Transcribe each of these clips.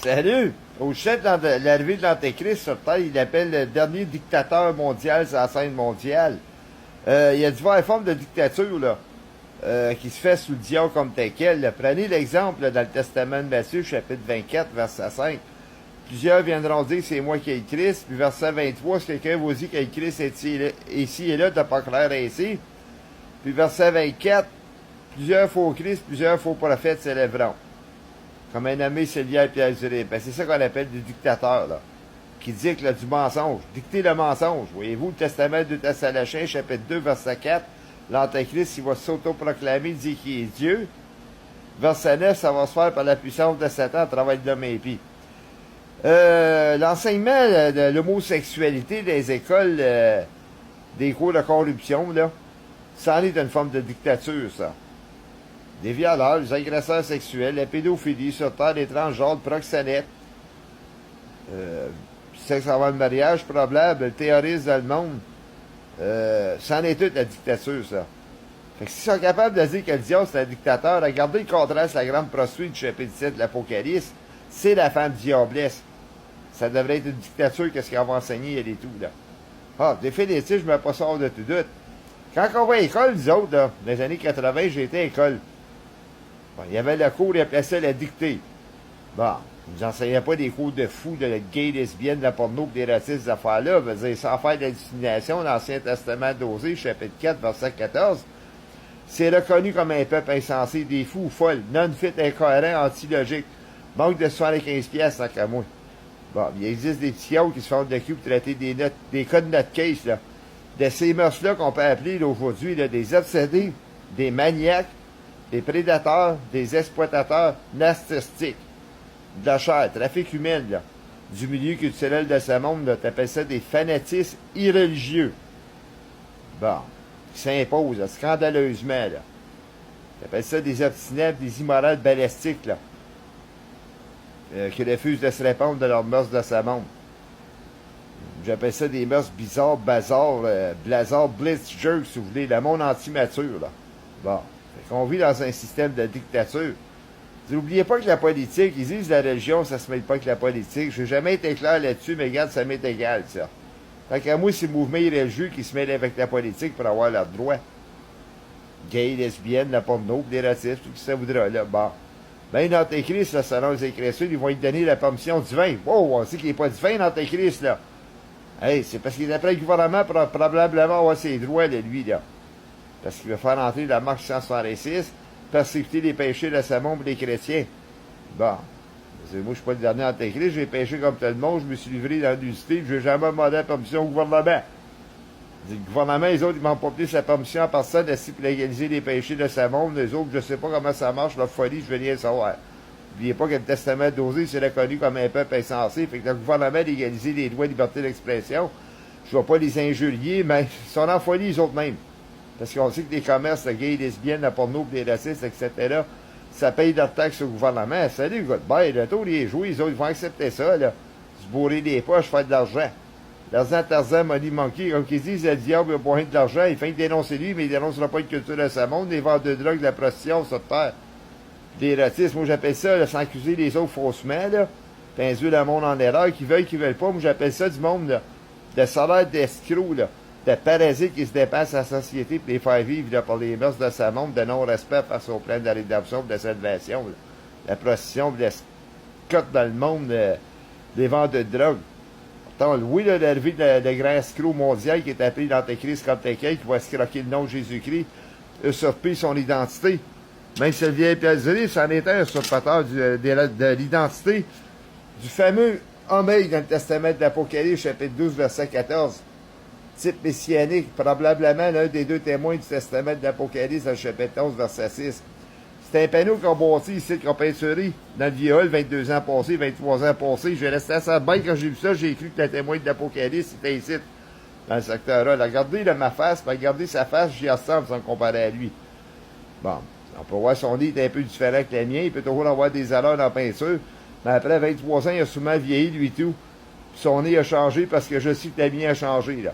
Salut! Au chef de l'arrivée de l'Antéchrist sur Terre, il appelle le dernier dictateur mondial sur la scène mondiale. Il y a diverses formes de dictature là, qui se fait sous le diable comme tel quel. Là. Prenez l'exemple là, dans le Testament de Matthieu, chapitre 24, verset 5. Plusieurs viendront dire c'est moi qui ai le Christ. Puis verset 23, si quelqu'un vous dit que le Christ est ici et là, t'as pas clair ici. Puis verset 24, plusieurs faux Christ, plusieurs faux prophètes s'élèveront. Comme un nommé Célière Pierre Zurib. Ben, c'est ça qu'on appelle des dictateurs, là. Qui dictent là, du mensonge. Dicter le mensonge. Voyez-vous, le Testament de Thessaloniciens, chapitre 2, verset 4. L'Antéchrist, il va s'auto-proclamer, dit qu'il est Dieu. Verset 9, ça va se faire par la puissance de Satan à travers l'homme impie. L'enseignement de l'homosexualité des écoles, des cours de corruption, là, ça en est une forme de dictature, ça. Des violeurs, les agresseurs sexuels, la pédophilie sur terre, les transgenres, le proxénète, sexe avant le mariage probable, le terrorisme dans le monde, ça en est toute la dictature, ça. Fait que s'ils sont capables de dire que le diable c'est un dictateur, regardez le contraste, la grande prostituée du chapitre 7 de l'Apocalypse, c'est la femme diablesse. Ça devrait être une dictature, qu'est-ce qu'elle va enseigner, elle et tout, là. Ah, définitivement, je ne mets pas ça hors de tout doute. Quand on va à l'école, nous autres, là, dans les années 80, j'ai été à l'école. Bon, il y avait le cours, il appelait ça la dictée. Bon, ils nous enseignaient pas des cours de fous, de gay, lesbienne, de la porno, des racistes, ces affaires-là. Veut dire, sans faire de la discrimination, l'Ancien Testament d'Osée, chapitre 4, verset 14. C'est reconnu comme un peuple insensé, des fous, folles, non-fit, incohérents, anti-logiques. Manque de 75 piastres, tant qu'à moi. Bon, il existe des psychiatres qui se font de cul pour traiter des notes, des cas de note case, là. De ces mœurs-là qu'on peut appeler, là, aujourd'hui, là, des obsédés, des maniaques, des prédateurs, des exploitateurs narcissiques, de la chair, trafic humain, là, du milieu culturel de ce monde, là, t'appelles ça des fanatismes irreligieux. Bon, qui s'imposent, là, scandaleusement, là. T'appelles ça des obstinats, des immorales balastiques, là, qui refusent de se répandre de leurs mœurs de ce monde. J'appelle ça des mœurs bizarres, bazars, blazards, blitz, jerks, si vous voulez, le monde anti-mature, là. Bon. On vit dans un système de dictature. N'oubliez pas que la politique, ils disent la religion, ça se mêle pas avec la politique. Je n'ai jamais été clair là-dessus, mais regarde, ça m'est égal, ça. Fait qu'à moi, c'est le mouvement irréligieux qui se mêle avec la politique pour avoir leurs droits. Gay, lesbienne, la porno, les racistes, tout ce que ça voudra, là. Bon. Ben, l'Antéchrist, là, selon les Écritures, ils vont lui donner la permission du vin. Wow, on sait qu'il n'est pas du vin, l'Antéchrist, là. Hey, c'est parce qu'il est après le gouvernement pour probablement avoir ses droits, là, lui, là. Parce qu'il veut faire entrer la marche 166, persécuter les péchés de ce monde pour les chrétiens. Bon. Moi, je ne suis pas le dernier Antéchrist, j'ai péché comme tout le monde, je me suis livré dans l'unité, je n'ai jamais demandé la permission au gouvernement. Le gouvernement, les autres, ils m'ont pas pris sa permission à personne ainsi pour légaliser les péchés de ce monde. Les autres, je ne sais pas comment ça marche, leur folie, je veux rien savoir. N'oubliez pas que le Testament d'Osée, c'est reconnu comme un peuple insensé. Fait que le gouvernement a légalisé les droits de liberté d'expression. Je ne vais pas les injurier, mais ils sont en folie, les autres mêmes. Parce qu'on sait que les commerces, les gays, lesbiennes, la porno, les racistes, etc., ça paye leurs taxes au gouvernement. Salut, goodbye, le tour les jouets, les autres, ils vont accepter ça, là. Se bourrer les poches, faire de l'argent. L'argent Tarzan, Money Monkey, comme qu'ils disent, le diable a besoin de l'argent, il fait dénoncer lui, mais il dénoncera pas une culture de ce monde, les ventes de drogue, de la prostitution, ça te terre. Des racistes, moi j'appelle ça, là, sans accuser les autres faussement, là. Puis induire le monde en erreur, qui veulent pas, moi j'appelle ça du monde, là, de salaire d'escrocs, là. De parasites qui se dépassent à la société pour les faire vivre là, par les mœurs de ce monde, de non-respect face au plan de la rédemption, de la salvation, là. La prostitution, la cote dans le monde, des ventes de drogue. Pourtant, oui, là, l'arrivée de grand escroc mondial qui est appelé l'Antéchrist comme quelqu'un qui va escroquer le nom de Jésus-Christ, usurper son identité. Même si le vieil Pierre Zurib, c'en était un usurpateur de l'identité du fameux Omeille dans le Testament de l'Apocalypse, chapitre 12, verset 14. Type messianique, probablement l'un des deux témoins du Testament de l'Apocalypse dans le chapitre 11, verset 6. C'est un panneau qu'on bâtit ici, qu'on peinturait dans le Viol, 22 ans passés, 23 ans passés. J'ai resté à sa bête quand j'ai vu ça, j'ai cru que le témoin de l'Apocalypse était ici, dans le secteur-là. Regardez là, ma face, regardez sa face, j'y ressemble sans me comparer à lui. Bon, on peut voir son nez est un peu différent que le mien, il peut toujours avoir des erreurs dans la peinture, mais après 23 ans, il a souvent vieilli, lui tout. Puis son nez a changé parce que je sais que le mien a changé, là.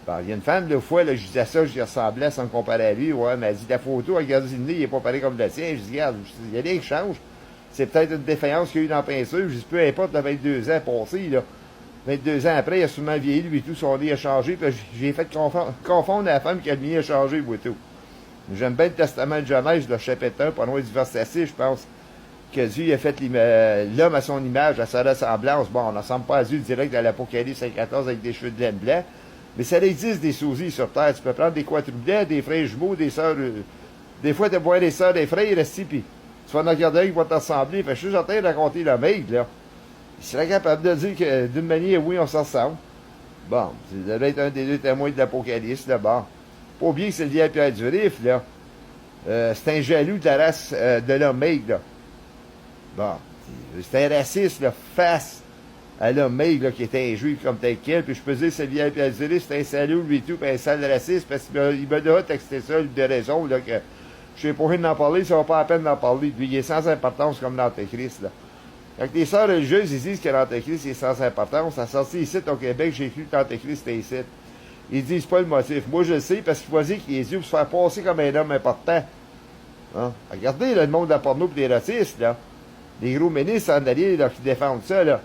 Bon, il y a une femme, deux fois, là, je disais ça, j'y ressemblais sans me comparer à lui. Ouais, elle m'a dit, la photo, regardez le nez, il n'est pas pareil comme le tien. Je dis, regarde, il y a des qui changent. C'est peut-être une défaillance qu'il y a eu dans la peinture. Je dis, peu importe, le 22 ans passé, là. 22 ans après, il a sûrement vieilli, lui et tout, son nez a changé, puis j'ai fait confondre la femme qui a le mien a changé, lui et tout. J'aime bien le Testament de Genèse, le chapitre 1, pas loin du verset 6, je pense, que Dieu a fait l'homme à son image, à sa ressemblance. Bon, on ne ressemble pas à Dieu direct dans l'Apocalypse 5,14 avec des cheveux de laine blanc, mais ça existe des sosies sur terre. Tu peux prendre des quadruplets, des frères jumeaux, des sœurs, des fois, tu vois des sœurs, des frères, ici, puis tu vas en regarder un qui va te ressembler. Fait que je suis en train de raconter le mec, là. Il serait capable de dire que, d'une manière, oui, on s'en ressemble. Bon, ça doit être un des deux témoins de l'Apocalypse, là, bon. Pas oublier que c'est lié à Pierre Durif, là. C'est un jaloux de la race de l'homme maigre, là. Bon, c'est un raciste, là, face à l'homme maigre, là, qui était un juif comme tel quel. Puis je peux dire que c'est lié à Pierre Durif, c'est un salaud, lui et tout, puis un sale raciste, parce qu'il m'a déjà texté ça, de raison, là, que je sais pas rien d'en parler, ça va pas la peine d'en parler. Lui, il est sans importance comme l'Antéchrist, là. Quand les sœurs religieuses, ils disent que l'Antéchrist est sans importance, ça sorti ici au Québec, j'ai cru que l'Antéchrist était ici. Ils disent pas le motif. Moi, je le sais parce qu'il faut dire qu'il est yeux pour se faire passer comme un homme important. Hein? Regardez là, le monde de la porno et des racistes, là. Les gros ministres en alliés là, qui défendent ça, là.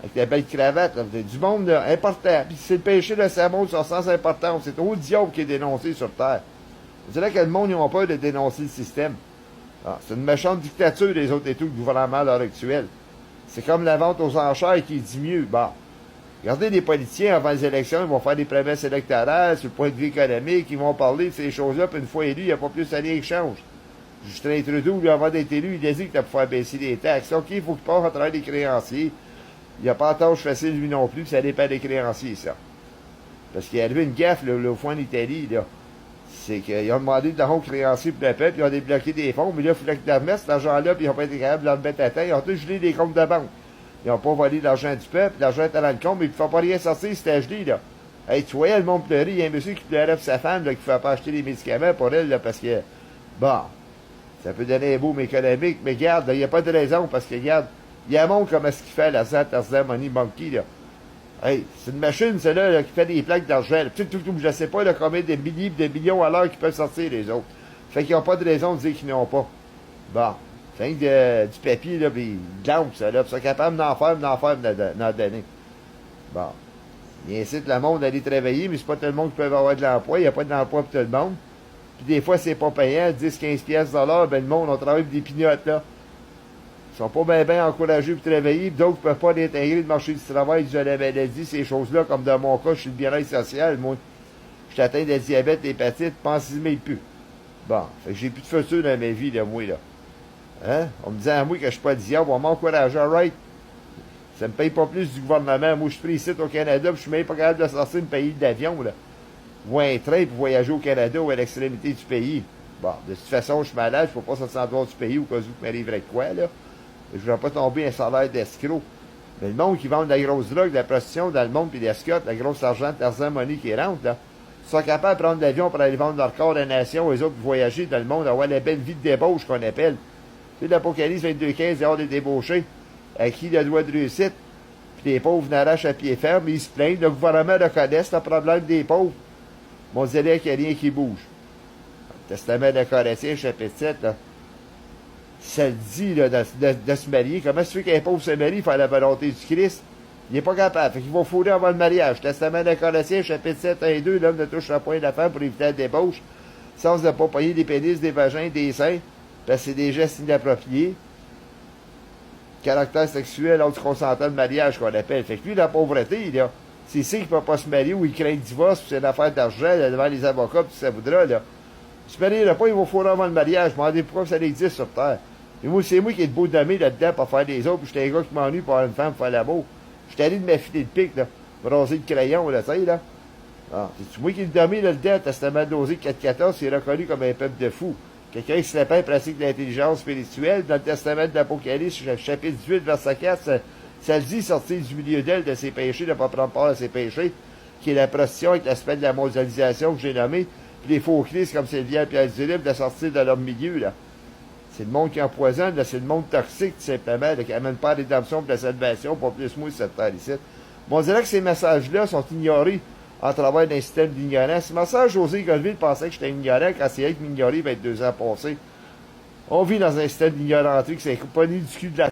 Avec la belle cravate, là. Du monde là, important. Puis c'est le péché de sa monde sur sans importance. C'est au diable qui est dénoncé sur terre. C'est là que le monde, ils ont peur de dénoncer le système. Ah, c'est une méchante dictature, les autres et tout, le gouvernement à l'heure actuelle. C'est comme la vente aux enchères qui dit mieux. Bon. Regardez les politiciens avant les élections, ils vont faire des promesses électorales sur le point de vue économique, ils vont parler de ces choses-là, puis une fois élu, il n'y a pas plus à rien qui change. Justin Trudeau, lui, avant d'être élu, il a dit qu'il a pour faire baisser les taxes. OK, il faut qu'il passe à travers les créanciers. Il n'y a pas de tâche facile, lui non plus, puis ça dépend des créanciers, ça. Parce qu'il y a arrivé une gaffe, là, au fond en Italie, là. C'est qu'ils ont demandé de l'argent aux créanciers pour le peuple, ils ont débloqué des fonds, mais là, il fallait qu'ils le remettent, cet argent-là, puis ils n'ont pas été capables de le remettre à temps. Ils ont tous gelé des comptes de banque. Ils n'ont pas volé l'argent du peuple, l'argent était dans le compte, mais ils ne font pas rien sortir, c'était gelé, là. Hey, tu voyais le monde pleurer, il y a un monsieur qui pleurait pour sa femme, là, qui ne fait pas acheter des médicaments pour elle, là, parce que, bon, ça peut donner un boom économique, mais regarde, il n'y a pas de raison, parce que, regarde, il y a un monde comme ce qu'il fait, la Tarzan Money Monkey, là. Hey, c'est une machine, celle-là, là, qui fait des plaques d'argent. Je ne sais pas là, combien de milliers de millions à l'heure qui peuvent sortir, les autres. Fait qu'ils n'ont pas de raison de dire qu'ils n'ont pas. Bon. C'est du papier, là, puis de l'encre, ça, là. Puis ils sont capables d'en faire, d'en donner. Bon. Ils incitent le monde à aller travailler, mais c'est pas tout le monde qui peut avoir de l'emploi. Il n'y a pas d'emploi pour tout le monde. Puis des fois, c'est pas payant. 10-15 piastres de l'heure, ben le monde, on travaille pour des pignottes, là. Ils sont pas bien encouragés pour travailler, d'autres ne peuvent pas intégrer le marché du travail, de la maladie, ces choses-là, comme dans mon cas, je suis le bien-être social, moi, je suis atteint de diabète, l'hépatite, pensez même plus. Bon, fait que j'ai plus de futur dans ma vie, là, moi, là. Hein? On me disait à moi que je suis pas le diable, on m'encourage, alright. Ça me paye pas plus du gouvernement, moi, je suis pris ici au Canada, puis je suis même pas capable de sortir me payer d'avion, là. Ou un train pour voyager au Canada ou à l'extrémité du pays. Bon, de toute façon, je suis malade, je peux pas sortir en dehors du pays au cas où il m'arriverait quoi, là. Je ne vais pas tomber un salaire d'escroc. Mais le monde qui vend de la grosse drogue, de la prostitution dans le monde, puis des scots, la grosse argent de Tarzan Money qui rentre, là, ils sont capables de prendre l'avion pour aller vendre leur corps à la nation, les autres, pour voyager dans le monde, avoir la belle vie de débauche qu'on appelle. Tu sais, l'Apocalypse 22-15, il y a des débauchés, à qui le doigt de réussite, puis les pauvres n'arrachent à pied ferme, ils se plaignent, le gouvernement reconnaît le problème des pauvres. Mon zélé qu'il n'y a rien qui bouge. Le Testament de Corinthiens, chapitre 7, là. Ça le dit, là, de se marier. Comment se fait qu'un pauvre se marie, il fait la volonté du Christ? Il n'est pas capable. Fait qu'il va fourrer avant le mariage. Testament de Colossiens, chapitre 7, 1 et 2, l'homme ne touchera point la femme pour éviter la débauche, sans ne pas payer des pénis, des vagins, des seins, parce que c'est des gestes inappropriés. Caractère sexuel, autre consentant de mariage, qu'on appelle. Fait que lui, la pauvreté, là, c'est ici qu'il ne peut pas se marier ou il craint le divorce, puis c'est une affaire d'argent, là, devant les avocats, puis ça voudra, là. Il se mariera pas, il va fourrer avant le mariage. Je me demandais pourquoi ça existe sur Terre. Et moi, c'est moi qui ai le beau dommé là-dedans pour faire des autres, puis j'étais un gars qui m'ennuie pour avoir une femme pour faire l'amour. J'étais allé de m'affiler de pique, là, me raser le crayon, là, tu sais, là. Ah, c'est moi qui ai le dommé là-dedans, le Testament d'Osée 4.14, c'est reconnu comme un peuple de fous. Quelqu'un qui se répand pratique l'intelligence spirituelle. Dans le Testament de l'Apocalypse, chapitre 18, verset 4, ça le dit, sortir du milieu d'elle de ses péchés, de ne pas prendre part à ses péchés, qui est la prostitution avec l'aspect de la mondialisation que j'ai nommé, puis les faux Christ, comme c'est le vient Pierre Durif, de sortir de leur milieu, là. C'est le monde qui empoisonne, là, c'est le monde toxique, tout simplement, là, qui n'amène pas la rédemption pour la salvation, pas plus moi, cette terre ici. Bon, on dirait que ces messages-là sont ignorés en travers d'un système d'ignorance. C'est ma sœur José Godville pensait que j'étais ignorant quand c'est elle qui m'ignorait 22 ans passés. On vit dans un système d'ignoranterie que c'est la compagnie du cul de la